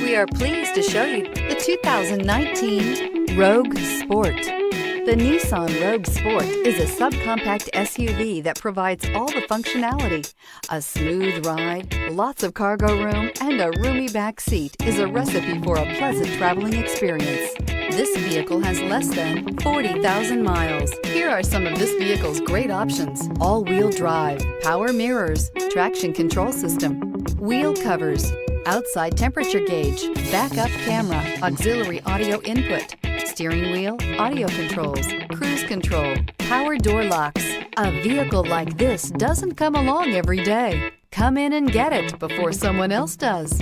We are pleased to show you the 2019 Rogue Sport. The Nissan Rogue Sport is a subcompact SUV that provides all the functionality. A smooth ride, lots of cargo room, and a roomy back seat is a recipe for a pleasant traveling experience. This vehicle has less than 40,000 miles. Here are some of this vehicle's great options: all-wheel drive, power mirrors, traction control system, wheel covers, outside temperature gauge, backup camera, auxiliary audio input, steering wheel audio controls, cruise control, power door locks. A vehicle like this doesn't come along every day. Come in and get it before someone else does.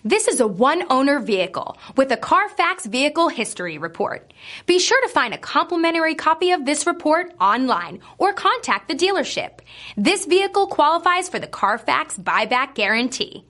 This is a one-owner vehicle with a Carfax Vehicle History Report. Be sure to find a complimentary copy of this report online or contact the dealership. This vehicle qualifies for the Carfax Buyback Guarantee.